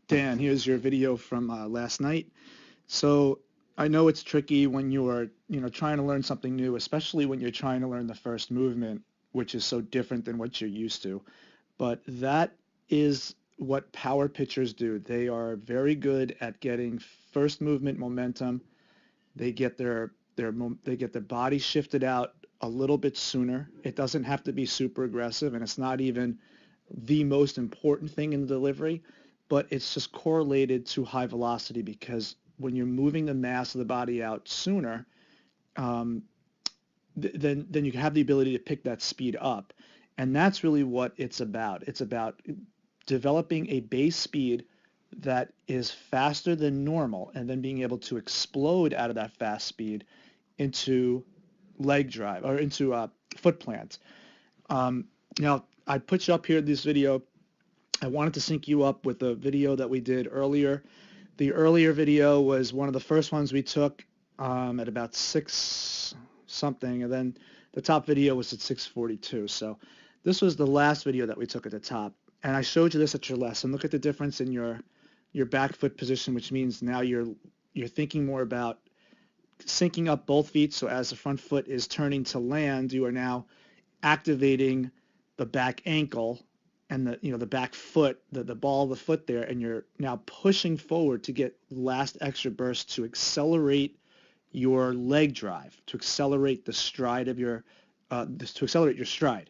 Dan, here's your video from last night. So I know it's tricky when you're, trying to learn something new, especially when you're trying to learn the first movement, which is so different than what you're used to. But that is what power pitchers do. They are very good at getting first movement momentum. They get they get their body shifted out a little bit sooner. It doesn't have to be super aggressive, and it's not even the most important thing in the delivery, but it's just correlated to high velocity because when you're moving the mass of the body out sooner, um, then you have the ability to pick that speed up. And that's really what it's about. It's about developing a base speed that is faster than normal and then being able to explode out of that fast speed into leg drive or into foot plant. Now, I put you up here in this video. I wanted to sync you up with the video that we did earlier. The earlier video was one of the first ones we took at about 6 something, and then the top video was at 6:42. So this was the last video that we took at the top, and I showed you this at your lesson. Look at the difference in your back foot position, which means now you're thinking more about syncing up both feet. So as the front foot is turning to land, you are now activating the back ankle and the back foot, the ball of the foot there, and you're now pushing forward to get last extra burst to accelerate your leg drive, to accelerate the stride of to accelerate your stride.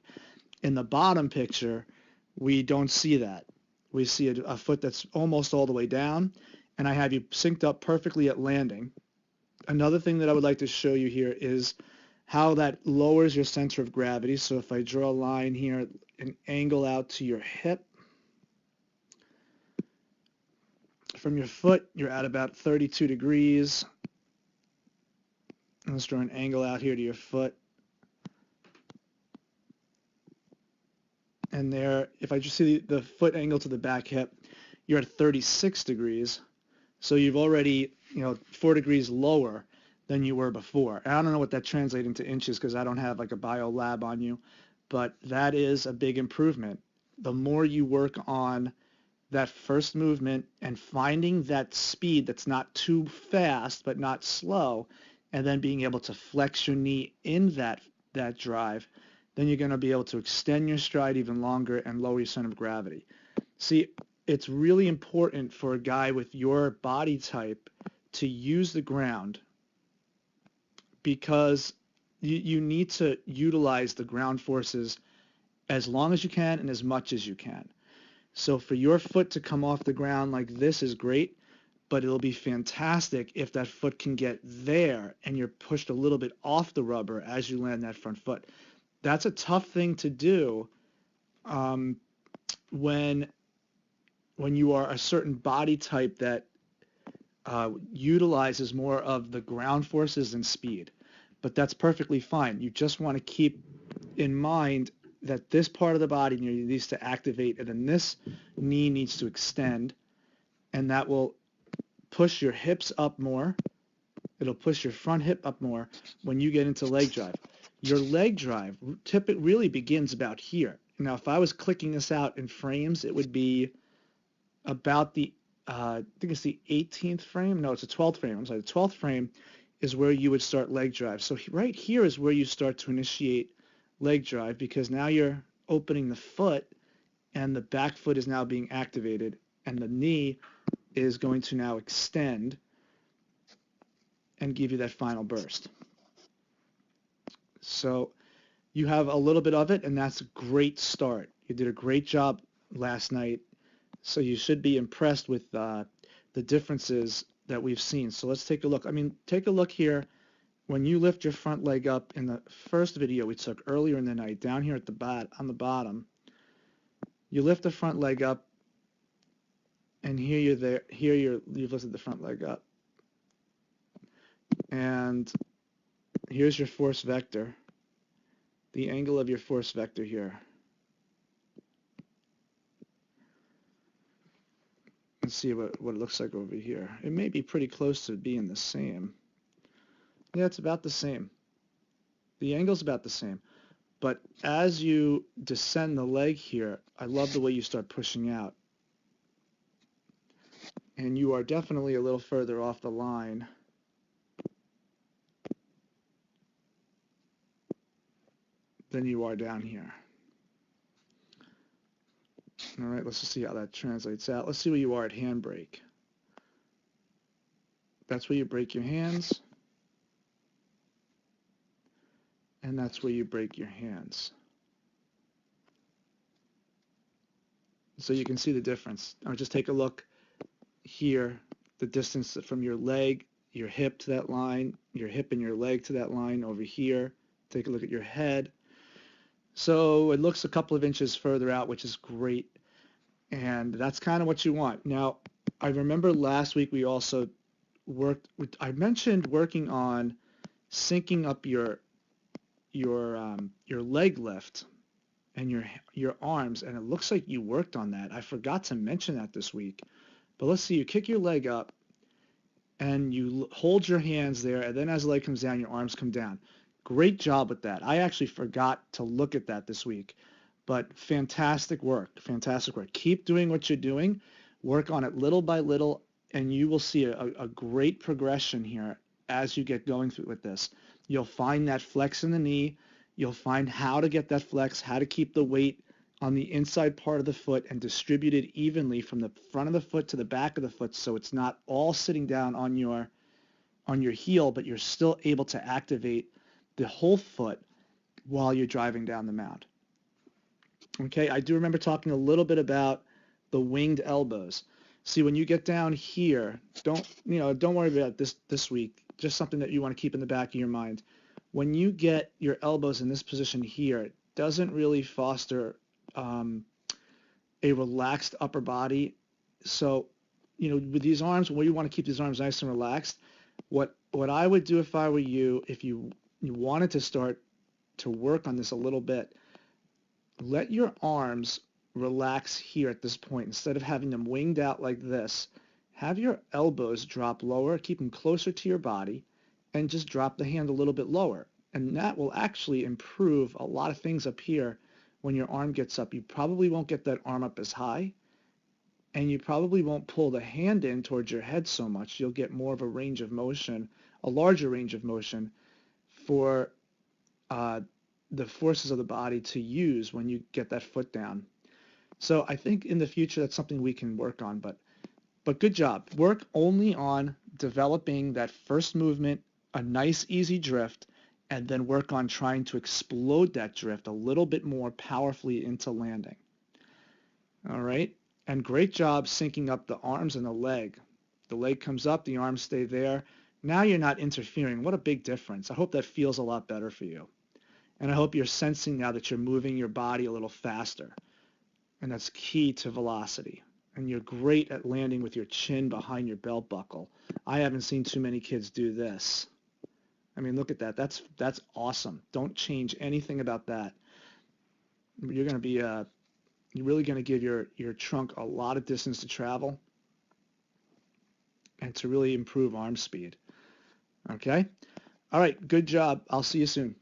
In the bottom picture, we don't see that. We see a foot that's almost all the way down, and I have you synced up perfectly at landing. Another thing that I would like to show you here is how that lowers your center of gravity. So if I draw a line here, an angle out to your hip, from your foot, you're at about 32 degrees. Let's draw an angle out here to your foot. And there, if I just see the foot angle to the back hip, you're at 36 degrees. So you've already, 4 degrees lower than you were before. And I don't know what that translates into inches because I don't have like a bio lab on you, but that is a big improvement. The more you work on that first movement and finding that speed that's not too fast but not slow, and then being able to flex your knee in that drive, then you're going to be able to extend your stride even longer and lower your center of gravity. See, it's really important for a guy with your body type to use the ground because you need to utilize the ground forces as long as you can and as much as you can. So for your foot to come off the ground like this is great, but it'll be fantastic if that foot can get there and you're pushed a little bit off the rubber as you land that front foot. That's a tough thing to do when you are a certain body type that utilizes more of the ground forces and speed. But that's perfectly fine. You just want to keep in mind that this part of the body needs to activate, and then this knee needs to extend, and that will push your hips up more. It'll push your front hip up more when you get into leg drive. Your leg drive typically really begins about here. Now, if I was clicking this out in frames, it would be about I think it's the 18th frame. No, it's the 12th frame. I'm sorry, the 12th frame is where you would start leg drive. So right here is where you start to initiate leg drive because now you're opening the foot and the back foot is now being activated and the knee is going to now extend and give you that final burst. So you have a little bit of it, and that's a great start. You did a great job last night, so you should be impressed with the differences that we've seen. So let's take a look. I mean, take a look here. When you lift your front leg up in the first video we took earlier in the night, down here at on the bottom, you lift the front leg up, and here you're there. Here you've lifted the front leg up, and here's your force vector. The angle of your force vector here. Let's see what it looks like over here. It may be pretty close to being the same. Yeah, it's about the same. The angle's about the same. But as you descend the leg here, I love the way you start pushing out. and you are definitely a little further off the line than you are down here. All right, let's just see how that translates out. Let's see where you are at handbrake. That's where you break your hands, and that's where you break your hands. So you can see the difference. Now just take a look here, the distance from your leg, your hip to that line, your hip and your leg to that line over here. Take a look at your head. So it looks a couple of inches further out, which is great. And that's kind of what you want. Now, I remember last week we also I mentioned working on syncing up your leg lift and your arms, and it looks like you worked on that. I forgot to mention that this week. But let's see, you kick your leg up and you hold your hands there, and then as the leg comes down, your arms come down. Great job with that. I actually forgot to look at that this week, but fantastic work, fantastic work. Keep doing what you're doing. Work on it little by little, and you will see a great progression here as you get going through with this. You'll find that flex in the knee. You'll find how to get that flex, how to keep the weight on the inside part of the foot and distribute it evenly from the front of the foot to the back of the foot, so it's not all sitting down on your heel, but you're still able to activate the whole foot while you're driving down the mound. Okay, I do remember talking a little bit about the winged elbows. See, when you get down here, don't worry about this week, just something that you want to keep in the back of your mind. When you get your elbows in this position here, it doesn't really foster a relaxed upper body. So, with these arms, where you want to keep these arms nice and relaxed, what I would do if I were you, if you wanted to start to work on this a little bit, let your arms relax here at this point. Instead of having them winged out like this, have your elbows drop lower, keep them closer to your body, and just drop the hand a little bit lower. And that will actually improve a lot of things up here. When your arm gets up, you probably won't get that arm up as high, and you probably won't pull the hand in towards your head so much. You'll get more of a range of motion, a larger range of motion for the forces of the body to use when you get that foot down. So I think in the future that's something we can work on, but good job. Work only on developing that first movement, a nice easy drift, and then work on trying to explode that drift a little bit more powerfully into landing. All right? And great job syncing up the arms and the leg. The leg comes up, the arms stay there. Now you're not interfering. What a big difference. I hope that feels a lot better for you. And I hope you're sensing now that you're moving your body a little faster. And that's key to velocity. And you're great at landing with your chin behind your belt buckle. I haven't seen too many kids do this. I mean, look at that. That's awesome. Don't change anything about that. You're going to be you're really going to give your trunk a lot of distance to travel and to really improve arm speed. Okay? All right, good job. I'll see you soon.